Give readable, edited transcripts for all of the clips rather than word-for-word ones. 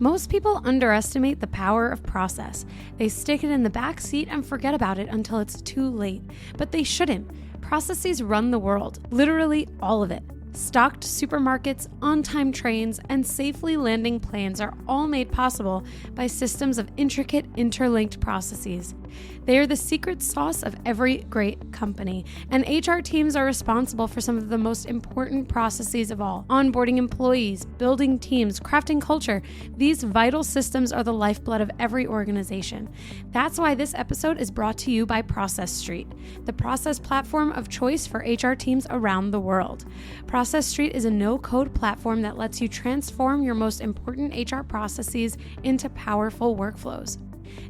Most people underestimate the power of process. They stick it in the back seat and forget about it until it's too late. But they shouldn't. Processes run the world, literally all of it. Stocked supermarkets, on-time trains, and safely landing planes are all made possible by systems of intricate, interlinked processes. They are the secret sauce of every great company, and HR teams are responsible for some of the most important processes of all. Onboarding employees, building teams, crafting culture. These vital systems are the lifeblood of every organization. That's why this episode is brought to you by Process Street, the process platform of choice for HR teams around the world. Process Street is a no-code platform that lets you transform your most important HR processes into powerful workflows.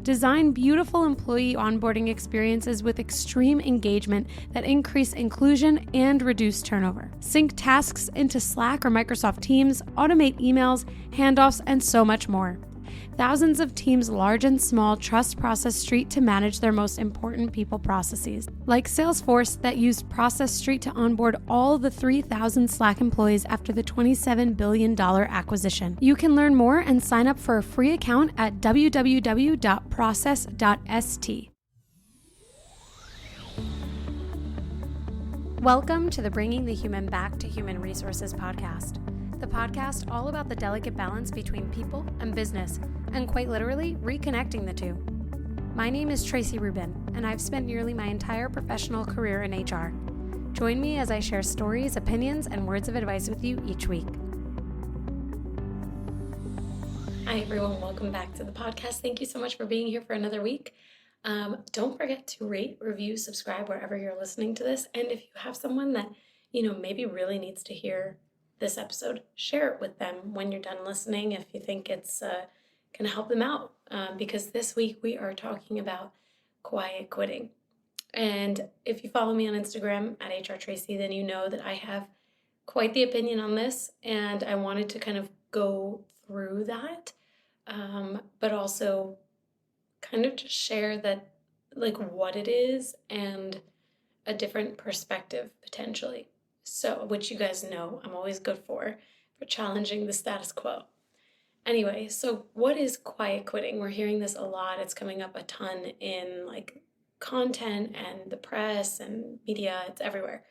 Design beautiful employee onboarding experiences with extreme engagement that increase inclusion and reduce turnover. Sync tasks into Slack or Microsoft Teams, automate emails, handoffs, and so much more. Thousands of teams, large and small, trust Process Street to manage their most important people processes. Like Salesforce, that used Process Street to onboard all the 3,000 Slack employees after the $27 billion acquisition. You can learn more and sign up for a free account at www.process.st. Welcome to the Bringing the Human Back to Human Resources podcast. The podcast all about the delicate balance between people and business, and quite literally, reconnecting the two. My name is Tracy Rubin, and I've spent nearly my entire professional career in HR. Join me as I share stories, opinions, and words of advice with you each week. Hi everyone, welcome back to the podcast. Thank you so much for being here for another week. Don't forget to rate, review, subscribe wherever you're listening to this, and if you have someone that maybe really needs to hear this episode, share it with them when you're done listening if you think it's going to help them out, because this week we are talking about quiet quitting. And if you follow me on Instagram at hrtracy, then you know that I have quite the opinion on this, and I wanted to kind of go through that, but also kind of just share that, like, what it is and a different perspective potentially. So, which you guys know I'm always good for challenging the status quo. Anyway, so what is quiet quitting? We're hearing this a lot. It's coming up a ton in like content and the press and media. It's everywhere.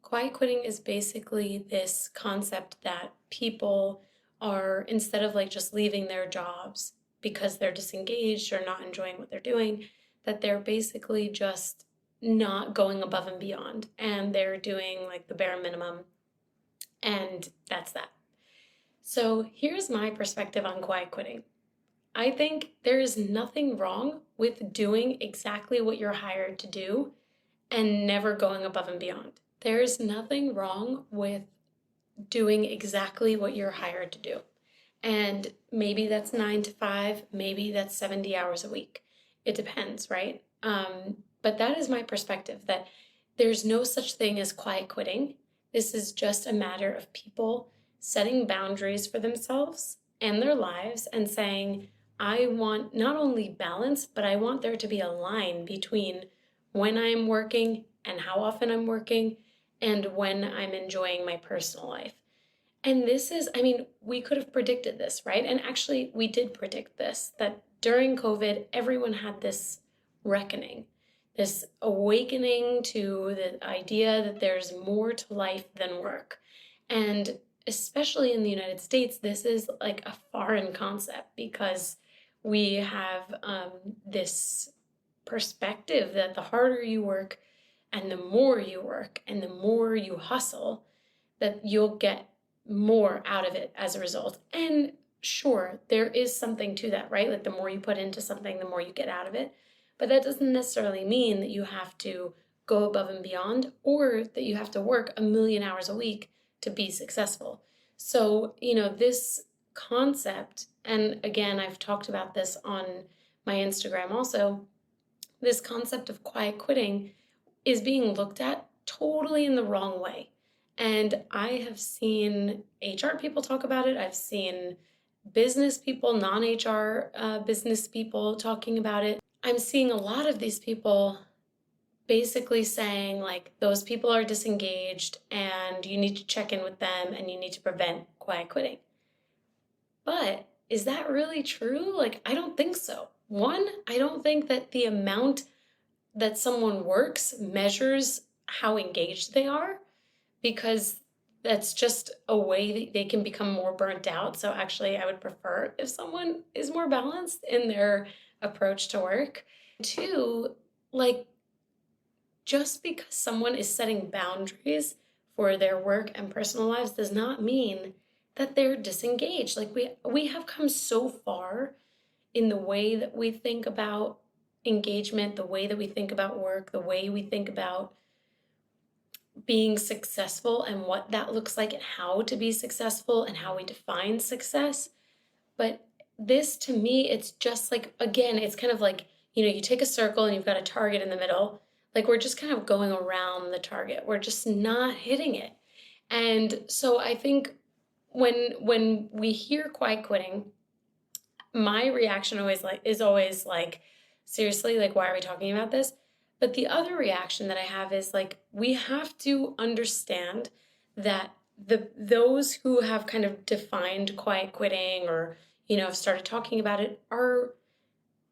Quiet quitting is basically this concept that people are, instead of like just leaving their jobs because they're disengaged or not enjoying what they're doing, that they're basically just not going above and beyond, and they're doing like the bare minimum, and that's that. So here's my perspective on quiet quitting. I think there is nothing wrong with doing exactly what you're hired to do and never going above and beyond. There is nothing wrong with doing exactly what you're hired to do. And maybe that's 9 to 5, maybe that's 70 hours a week. It depends, right? But that is my perspective, that there's no such thing as quiet quitting. This is just a matter of people setting boundaries for themselves and their lives and saying, I want not only balance, but I want there to be a line between when I'm working and how often I'm working and when I'm enjoying my personal life. And this is, we could have predicted this, right? And actually, we did predict this, that during COVID, everyone had this reckoning, this awakening to the idea that there's more to life than work. And especially in the United States, this is like a foreign concept because we have this perspective that the harder you work and the more you work and the more you hustle, that you'll get more out of it as a result. And sure, there is something to that, right? Like the more you put into something, the more you get out of it. But that doesn't necessarily mean that you have to go above and beyond or that you have to work 1,000,000 hours a week to be successful. So, this concept, and again, I've talked about this on my Instagram also, this concept of quiet quitting is being looked at totally in the wrong way. And I have seen HR people talk about it. I've seen business people, non-HR business people talking about it. I'm seeing a lot of these people basically saying like those people are disengaged and you need to check in with them and you need to prevent quiet quitting. But is that really true? Like, I don't think so. One, I don't think that the amount that someone works measures how engaged they are, because that's just a way that they can become more burnt out. So actually, I would prefer if someone is more balanced in their approach to work. Two, like, just because someone is setting boundaries for their work and personal lives does not mean that they're disengaged. Like, we have come so far in the way that we think about engagement, the way that we think about work, the way we think about being successful and what that looks like and how to be successful and how we define success. But this, to me, it's just like, again, it's kind of like, you take a circle and you've got a target in the middle. Like, we're just kind of going around the target. We're just not hitting it. And so I think when we hear quiet quitting, my reaction always like, seriously, like, why are we talking about this? But the other reaction that I have is like, we have to understand that those who have kind of defined quiet quitting, or have started talking about it, are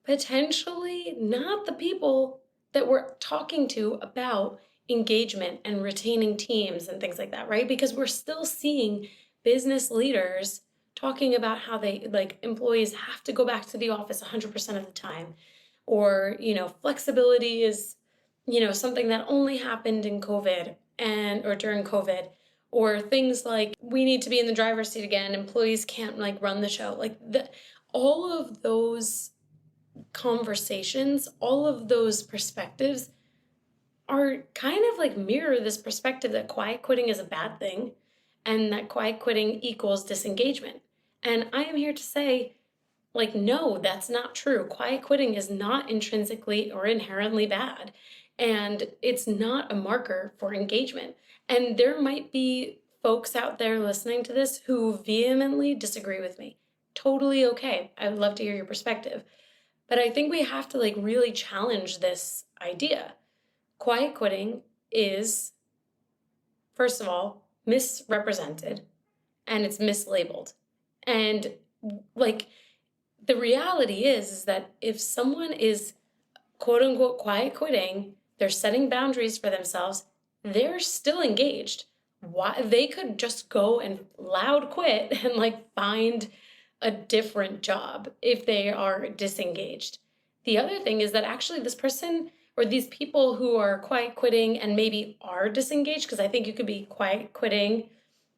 potentially not the people that we're talking to about engagement and retaining teams and things like that, right? Because we're still seeing business leaders talking about how they, like, employees have to go back to the office 100% of the time, or flexibility is something that only happened in COVID, and or during COVID, or things like we need to be in the driver's seat again, employees can't like run the show, like all of those conversations, all of those perspectives are kind of like mirror this perspective that quiet quitting is a bad thing and that quiet quitting equals disengagement. And I am here to say, like, no, that's not true. Quiet quitting is not intrinsically or inherently bad. And it's not a marker for engagement. And there might be folks out there listening to this who vehemently disagree with me. Totally okay. I would love to hear your perspective. But I think we have to like really challenge this idea. Quiet quitting is, first of all, misrepresented, and it's mislabeled. And like, the reality is that if someone is quote unquote quiet quitting, they're setting boundaries for themselves, they're still engaged. Why they could just go and loud quit and like find a different job if they are disengaged. The other thing is that actually this person or these people who are quiet quitting and maybe are disengaged, because I think you could be quiet quitting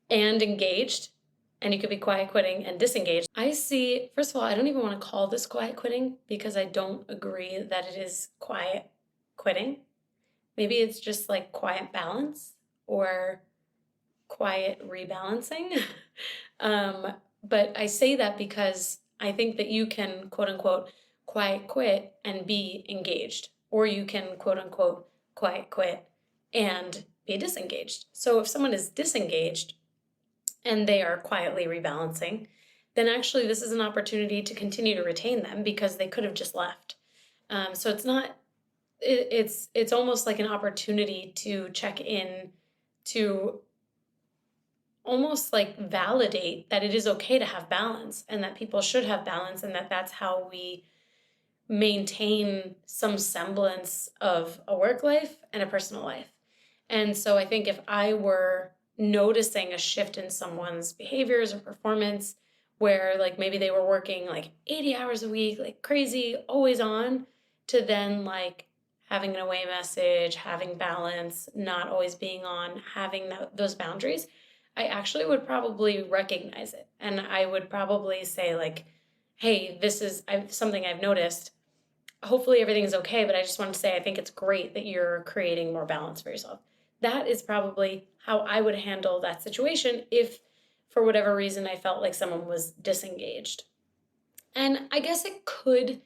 and engaged, and you could be quiet quitting and disengaged. I see, first of all, I don't even want to call this quiet quitting because I don't agree that it is quiet quitting. Maybe it's just like quiet balance or quiet rebalancing. But I say that because I think that you can, quote unquote, quiet quit and be engaged, or you can, quote unquote, quiet quit and be disengaged. So if someone is disengaged and they are quietly rebalancing, then actually this is an opportunity to continue to retain them because they could have just left. So it's not, it's almost like an opportunity to check in, to almost like validate that it is okay to have balance and that people should have balance, and that that's how we maintain some semblance of a work life and a personal life. And so I think if I were noticing a shift in someone's behaviors or performance, where like maybe they were working like 80 hours a week, like crazy, always on, to then like having an away message, having balance, not always being on, having those boundaries, I actually would probably recognize it. And I would probably say like, hey, this is something I've noticed. Hopefully everything's okay, but I just want to say I think it's great that you're creating more balance for yourself. That is probably how I would handle that situation if, for whatever reason, I felt like someone was disengaged. And I guess it could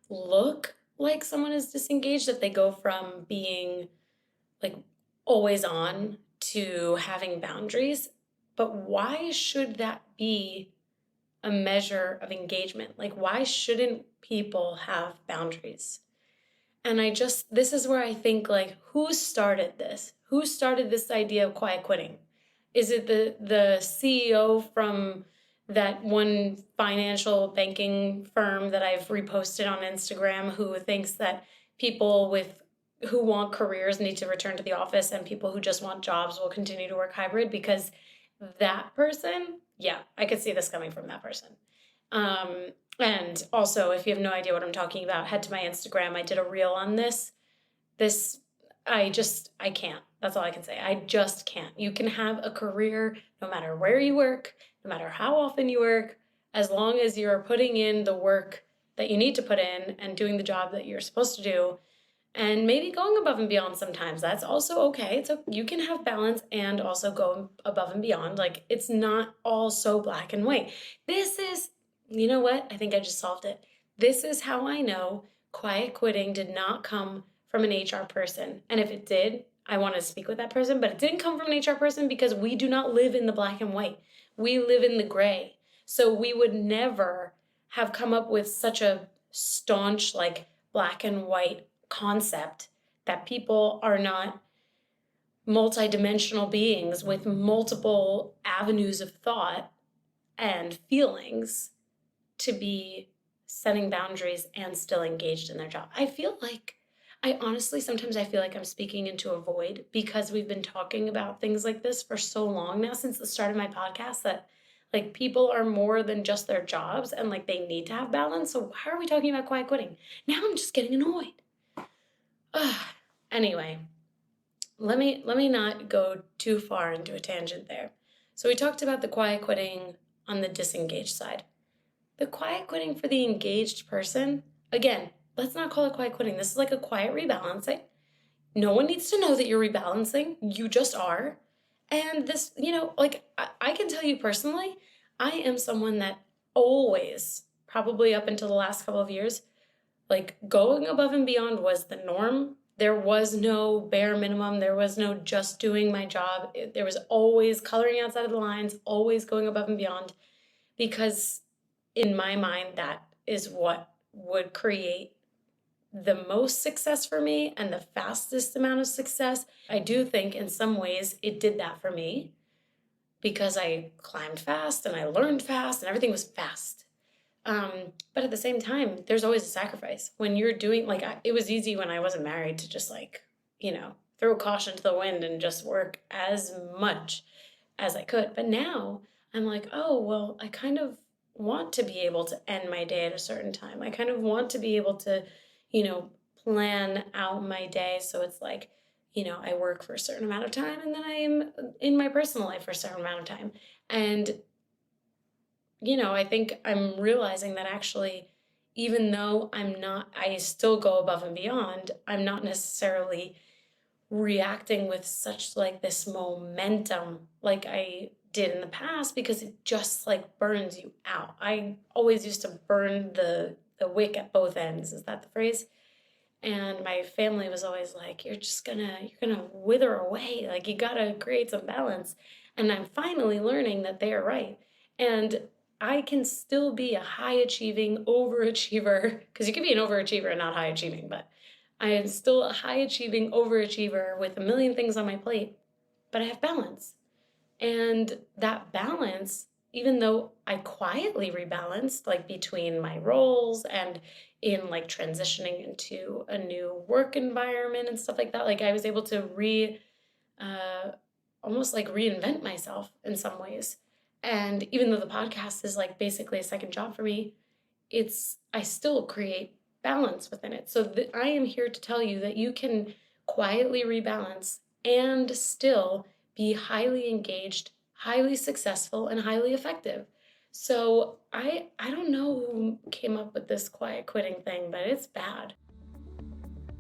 look like someone is disengaged if they go from being like always on to having boundaries. But why should that be a measure of engagement? Like, why shouldn't people have boundaries? And this is where I think, like, who started this? Who started this idea of quiet quitting? Is it the CEO from that one financial banking firm that I've reposted on Instagram who thinks that people who want careers need to return to the office and people who just want jobs will continue to work hybrid, because that person, yeah, I could see this coming from that person. And also, if you have no idea what I'm talking about, head to my Instagram. I did a reel on this. I can't. That's all I can say. I just can't. You can have a career no matter where you work, no matter how often you work, as long as you're putting in the work that you need to put in and doing the job that you're supposed to do, and maybe going above and beyond sometimes. That's also okay. You can have balance and also go above and beyond. Like, it's not all so black and white. You know what? I think I just solved it. This is how I know quiet quitting did not come from an HR person. And if it did, I want to speak with that person, but it didn't come from an HR person because we do not live in the black and white. We live in the gray. So we would never have come up with such a staunch, like, black and white concept that people are not multidimensional beings with multiple avenues of thought and feelings to be setting boundaries and still engaged in their job. I honestly, sometimes I feel like I'm speaking into a void because we've been talking about things like this for so long now, since the start of my podcast, that like people are more than just their jobs and like they need to have balance. So why are we talking about quiet quitting? Now I'm just getting annoyed. Anyway, let me not go too far into a tangent there. So we talked about the quiet quitting on the disengaged side. The quiet quitting for the engaged person, again, let's not call it quiet quitting. This is like a quiet rebalancing. No one needs to know that you're rebalancing. You just are. And this, like I can tell you personally, I am someone that always, probably up until the last couple of years, like going above and beyond was the norm. There was no bare minimum. There was no just doing my job. There was always coloring outside of the lines, always going above and beyond, because in my mind, that is what would create the most success for me and the fastest amount of success. I do think in some ways it did that for me because I climbed fast and I learned fast and everything was fast. But at the same time, there's always a sacrifice. When you're doing, it was easy when I wasn't married to just throw caution to the wind and just work as much as I could. But now I'm like, oh, well, I kind of want to be able to end my day at a certain time. I kind of want to be able to, plan out my day. So it's like, I work for a certain amount of time and then I'm in my personal life for a certain amount of time. And I think I'm realizing that actually, even though I still go above and beyond, I'm not necessarily reacting with such like this momentum like I did in the past, because it just like burns you out. I always used to burn the wick at both ends. Is that the phrase? And my family was always like, you're gonna wither away. Like, you gotta create some balance. And I'm finally learning that they are right. And I can still be a high achieving overachiever, because you can be an overachiever and not high achieving, but I am still a high achieving overachiever with a million things on my plate, but I have balance. And that balance, even though I quietly rebalanced, like between my roles and in like transitioning into a new work environment and stuff like that, like I was able to almost like reinvent myself in some ways. And even though the podcast is like basically a second job for me, I still create balance within it. So I am here to tell you that you can quietly rebalance and still be highly engaged, highly successful, and highly effective. So I don't know who came up with this quiet quitting thing, but it's bad.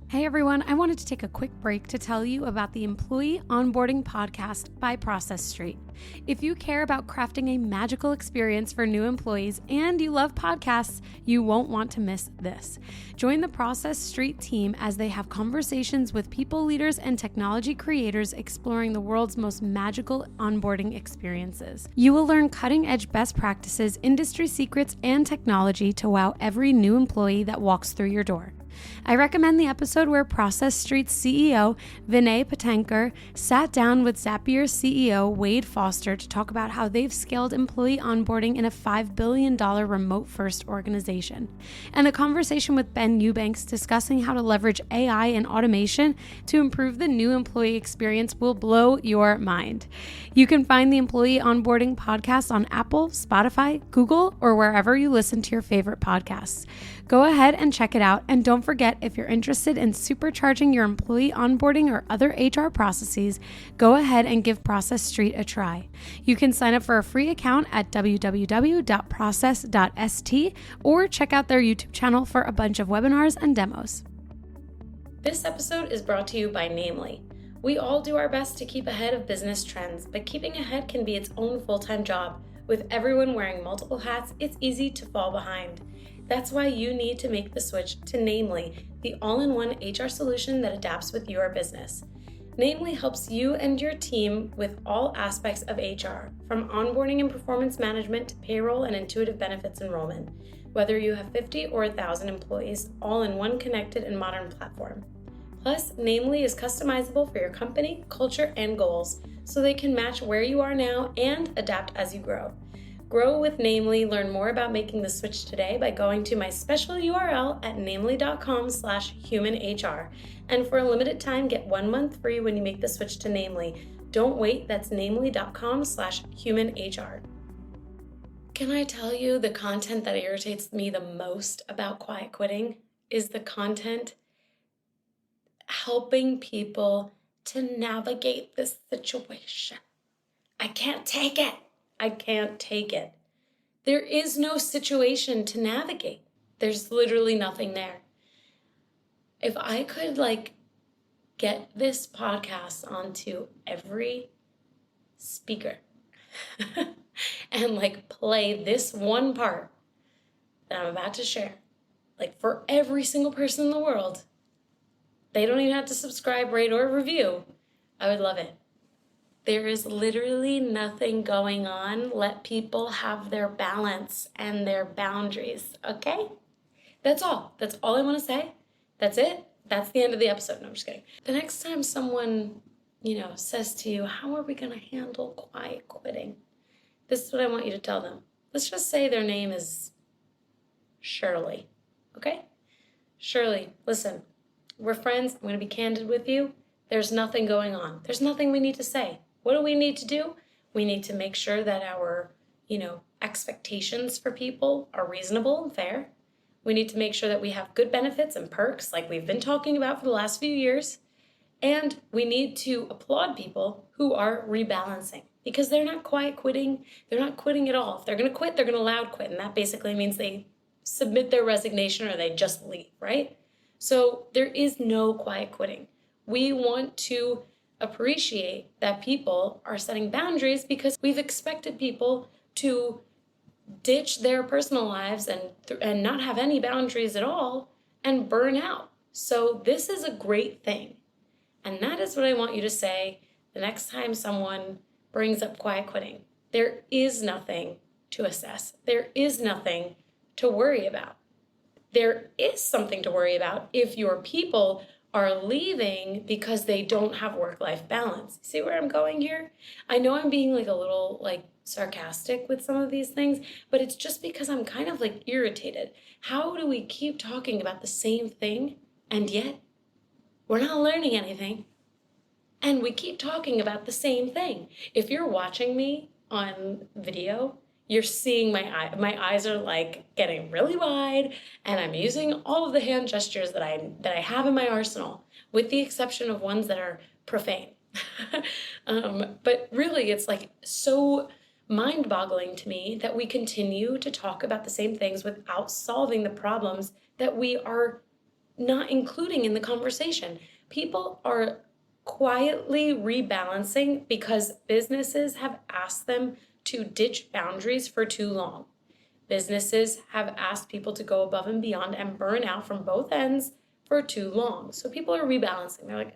Hey everyone, I wanted to take a quick break to tell you about the Employee Onboarding Podcast by Process Street. If you care about crafting a magical experience for new employees and you love podcasts, you won't want to miss this. Join the Process Street team as they have conversations with people leaders and technology creators exploring the world's most magical onboarding experiences. You will learn cutting-edge best practices, industry secrets, and technology to wow every new employee that walks through your door. I recommend the episode where Process Street's CEO, Vinay Patenkar, sat down with Zapier's CEO, Wade Foster, to talk about how they've scaled employee onboarding in a $5 billion remote-first organization, and a conversation with Ben Eubanks discussing how to leverage AI and automation to improve the new employee experience will blow your mind. You can find the Employee Onboarding Podcast on Apple, Spotify, Google, or wherever you listen to your favorite podcasts. Go ahead and check it out, and don't forget, if you're interested in supercharging your employee onboarding or other HR processes, go ahead and give Process Street a try. You can sign up for a free account at www.process.st or check out their YouTube channel for a bunch of webinars and demos. This episode is brought to you by Namely. We all do our best to keep ahead of business trends, but keeping ahead can be its own full-time job. With everyone wearing multiple hats, it's easy to fall behind. That's why you need to make the switch to Namely, the all-in-one HR solution that adapts with your business. Namely helps you and your team with all aspects of HR, from onboarding and performance management to payroll and intuitive benefits enrollment. Whether you have 50 or 1,000 employees, all in one connected and modern platform. Plus, Namely is customizable for your company, culture, and goals, so they can match where you are now and adapt as you grow. Grow with Namely. Learn more about making the switch today by going to my special URL at namely.com/humanhr. And for a limited time, get 1 month free when you make the switch to Namely. Don't wait, that's namely.com/humanhr. Can I tell you the content that irritates me the most about quiet quitting is the content helping people to navigate this situation. I can't take it. I can't take it. There is no situation to navigate. There's literally nothing there. If I could get this podcast onto every speaker and play this one part that I'm about to share, for every single person in the world, they don't even have to subscribe, rate, or review, I would love it. There is literally nothing going on. Let people have their balance and their boundaries, okay? That's all. That's all I want to say. That's it. That's the end of the episode. No, I'm just kidding. The next time someone, says to you, how are we going to handle quiet quitting? This is what I want you to tell them. Let's just say their name is Shirley, okay? Shirley, listen, we're friends. I'm going to be candid with you. There's nothing going on. There's nothing we need to say. What do we need to do? We need to make sure that our, expectations for people are reasonable and fair. We need to make sure that we have good benefits and perks like we've been talking about for the last few years. And we need to applaud people who are rebalancing because they're not quiet quitting. They're not quitting at all. If they're going to quit, they're going to loud quit. And that basically means they submit their resignation or they just leave, right? So there is no quiet quitting. We want to appreciate that people are setting boundaries because we've expected people to ditch their personal lives and not have any boundaries at all and burn out. So this is a great thing. And that is what I want you to say the next time someone brings up quiet quitting. There is nothing to assess. There is nothing to worry about. There is something to worry about if your people are leaving because they don't have work-life balance. See where I'm going here? I know I'm being a little sarcastic with some of these things, but it's just because I'm kind of irritated. How do we keep talking about the same thing and yet we're not learning anything? And we keep talking about the same thing. If you're watching me on video, you're seeing my eyes are getting really wide, and I'm using all of the hand gestures that I have in my arsenal, with the exception of ones that are profane. But really, it's so mind-boggling to me that we continue to talk about the same things without solving the problems that we are not including in the conversation. People are quietly rebalancing because businesses have asked them to ditch boundaries for too long. Businesses have asked people to go above and beyond and burn out from both ends for too long. So people are rebalancing. They're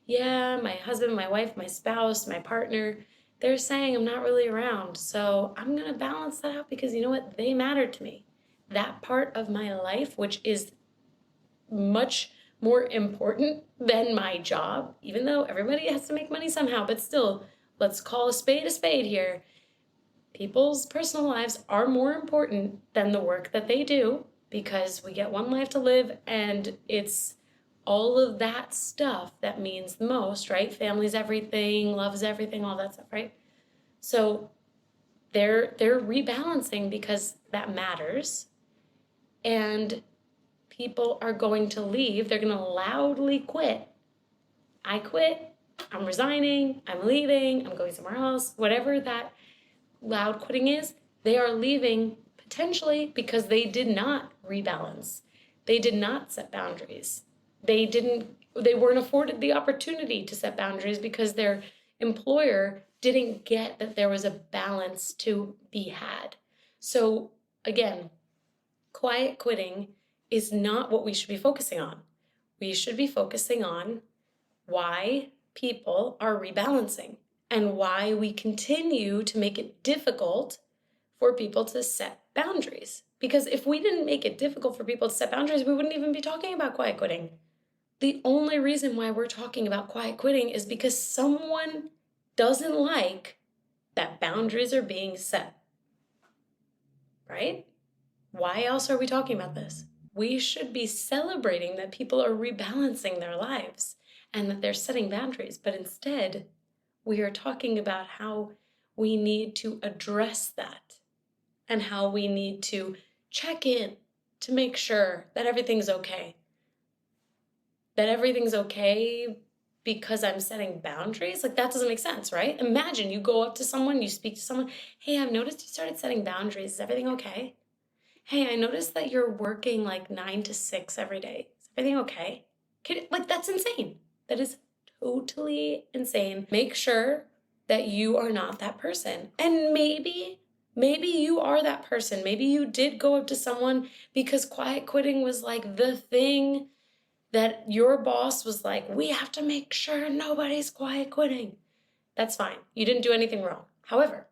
yeah, my husband, my wife, my spouse, my partner, they're saying I'm not really around. So I'm going to balance that out because you know what? They matter to me. That part of my life, which is much more important than my job, even though everybody has to make money somehow, but still, let's call a spade here. People's personal lives are more important than the work that they do, because we get one life to live, and it's all of that stuff that means the most, right? Family's everything, love's everything, all that stuff, right? So they're rebalancing because that matters, and people are going to leave. They're going to loudly quit. I quit. I'm resigning. I'm leaving. I'm going somewhere else. Whatever that loud quitting is, they are leaving potentially because they did not rebalance. They did not set boundaries. They weren't afforded the opportunity to set boundaries because their employer didn't get that there was a balance to be had. So again, quiet quitting is not what we should be focusing on. We should be focusing on why people are rebalancing and why we continue to make it difficult for people to set boundaries. Because if we didn't make it difficult for people to set boundaries, we wouldn't even be talking about quiet quitting. The only reason why we're talking about quiet quitting is because someone doesn't like that boundaries are being set. Right? Why else are we talking about this? We should be celebrating that people are rebalancing their lives and that they're setting boundaries, but instead, we are talking about how we need to address that and how we need to check in to make sure that everything's okay. That everything's okay because I'm setting boundaries? Like, that doesn't make sense, right? Imagine you go up to someone, you speak to someone, hey, I've noticed you started setting boundaries. Is everything okay? Hey, I noticed that you're working like 9 to 6 every day. Is everything okay? Like, that's insane. That is totally insane. Make sure that you are not that person. And maybe you are that person. Maybe you did go up to someone because quiet quitting was like the thing that your boss was like, we have to make sure nobody's quiet quitting. That's fine. You didn't do anything wrong. However,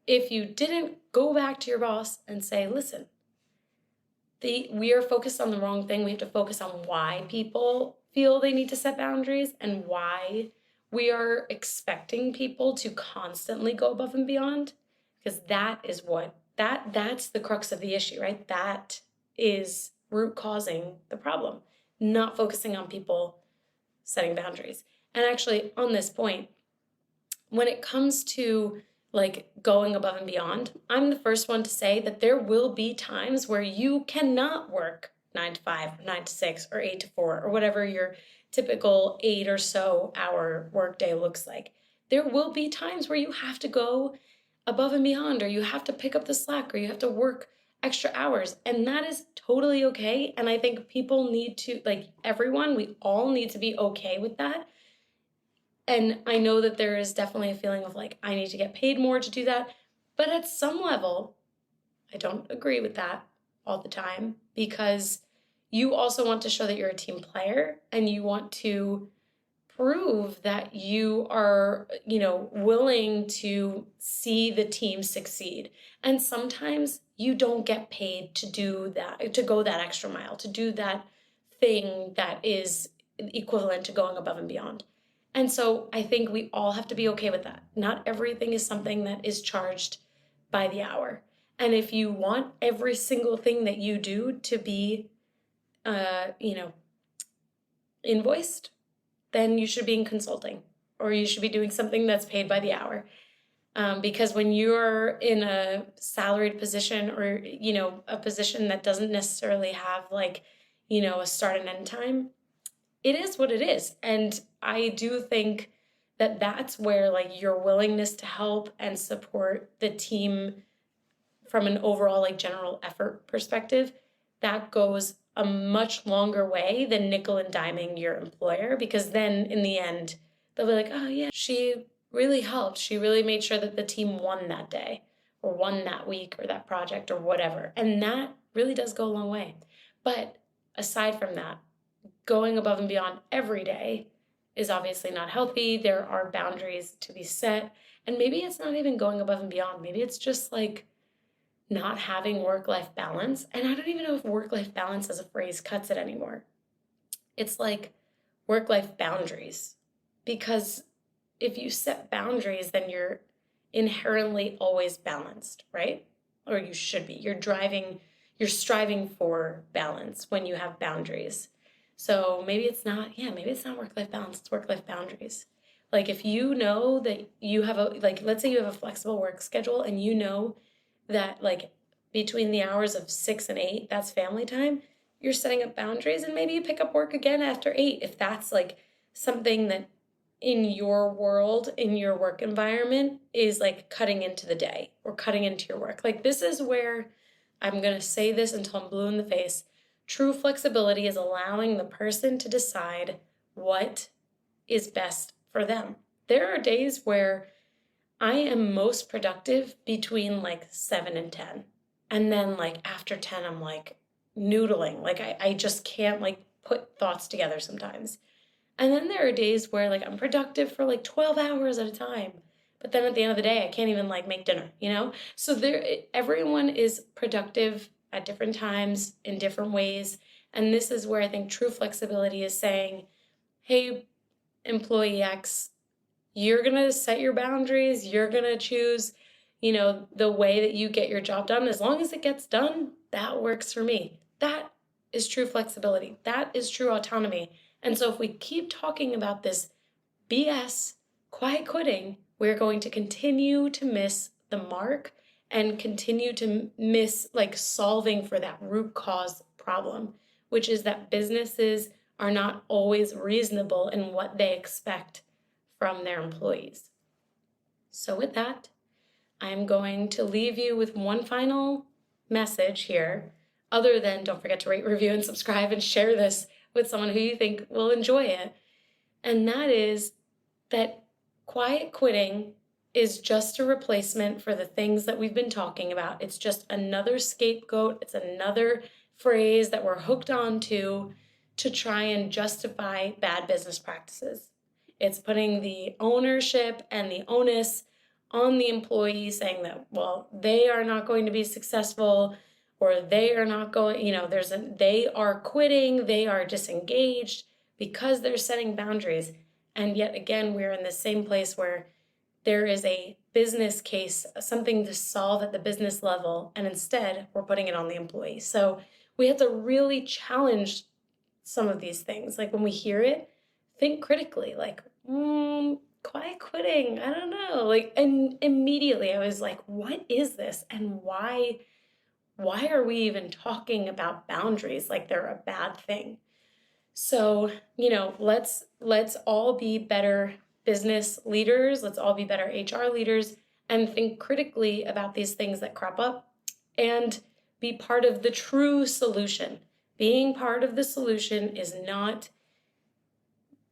if you didn't go back to your boss and say, listen, we are focused on the wrong thing. We have to focus on why people feel they need to set boundaries and why we are expecting people to constantly go above and beyond, because that is that's the crux of the issue, right? That is root causing the problem, not focusing on people setting boundaries. And actually, on this point, when it comes to like going above and beyond, I'm the first one to say that there will be times where you cannot work 9 to 5, 9 to 6, or 8 to 4, or whatever your typical 8 or so hour workday looks like. There will be times where you have to go above and beyond, or you have to pick up the slack, or you have to work extra hours. And that is totally okay. And I think people need to, like everyone, we all need to be okay with that. And I know that there is definitely a feeling of like, I need to get paid more to do that. But at some level, I don't agree with that all the time, because you also want to show that you're a team player and you want to prove that you are, willing to see the team succeed. And sometimes you don't get paid to do that, to go that extra mile, to do that thing that is equivalent to going above and beyond. And so I think we all have to be okay with that. Not everything is something that is charged by the hour. And if you want every single thing that you do to be, invoiced, then you should be in consulting, or you should be doing something that's paid by the hour. Because when you're in a salaried position, or, a position that doesn't necessarily have like, a start and end time, it is what it is. And I do think that that's where like your willingness to help and support the team from an overall like general effort perspective, that goes a much longer way than nickel and diming your employer, because then in the end they'll be like, oh yeah, she really helped. She really made sure that the team won that day or won that week or that project or whatever. And that really does go a long way. But aside from that, going above and beyond every day is obviously not healthy. There are boundaries to be set. And maybe it's not even going above and beyond. Maybe it's just like not having work-life balance. And I don't even know if work-life balance as a phrase cuts it anymore. It's like work-life boundaries. Because if you set boundaries, then you're inherently always balanced, right? Or you should be. You're striving for balance when you have boundaries. So maybe it's not work-life balance, it's work-life boundaries. Like if you know that you have let's say you have a flexible work schedule and you know that like between the hours of 6 and 8, that's family time, you're setting up boundaries and maybe you pick up work again after 8 if that's like something that in your world, in your work environment, is like cutting into the day or cutting into your work. Like this is where I'm going to say this until I'm blue in the face. True flexibility is allowing the person to decide what is best for them. There are days where I am most productive between like 7 and 10. And then like after 10, I'm like noodling. Like I just can't like put thoughts together sometimes. And then there are days where like I'm productive for like 12 hours at a time. But then at the end of the day, I can't even like make dinner, you know? So everyone is productive at different times in different ways. And this is where I think true flexibility is saying, hey, employee X, you're going to set your boundaries. You're going to choose, the way that you get your job done. As long as it gets done, that works for me. That is true flexibility. That is true autonomy. And so if we keep talking about this BS, quiet quitting, we're going to continue to miss the mark and continue to miss like solving for that root cause problem, which is that businesses are not always reasonable in what they expect from their employees. So with that, I'm going to leave you with one final message here, other than don't forget to rate, review, and subscribe and share this with someone who you think will enjoy it. And that is that quiet quitting is just a replacement for the things that we've been talking about. It's just another scapegoat. It's another phrase that we're hooked onto to try and justify bad business practices. It's putting the ownership and the onus on the employee, saying that, well, they are not going to be successful, or they are not going, they are quitting, they are disengaged because they're setting boundaries. And yet again, we're in the same place where there is a business case, something to solve at the business level, and instead we're putting it on the employee. So we have to really challenge some of these things. Like when we hear it, think critically, like, quiet quitting, I don't know. Like, and immediately I was like, what is this? And why are we even talking about boundaries like they're a bad thing? So, let's all be better business leaders. Let's all be better HR leaders and think critically about these things that crop up and be part of the true solution. Being part of the solution is not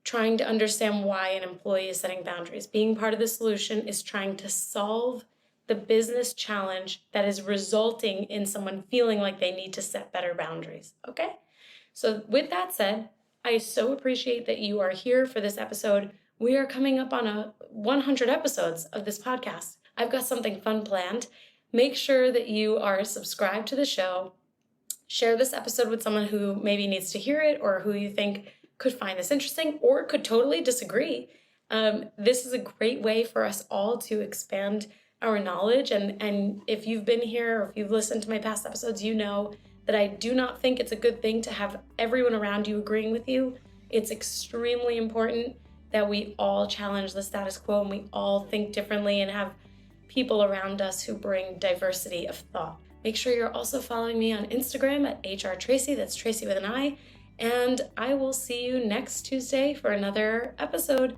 trying to understand why an employee is setting boundaries. Being part of the solution is trying to solve the business challenge that is resulting in someone feeling like they need to set better boundaries, okay? So with that said, I so appreciate that you are here for this episode. We are coming up on 100 episodes of this podcast. I've got something fun planned. Make sure that you are subscribed to the show. Share this episode with someone who maybe needs to hear it or who you think could find this interesting or could totally disagree. This is a great way for us all to expand our knowledge. And if you've been here or if you've listened to my past episodes, you know that I do not think it's a good thing to have everyone around you agreeing with you. It's extremely important that we all challenge the status quo and we all think differently and have people around us who bring diversity of thought. Make sure you're also following me on Instagram at HRTracy, that's Tracy with an I, and I will see you next Tuesday for another episode.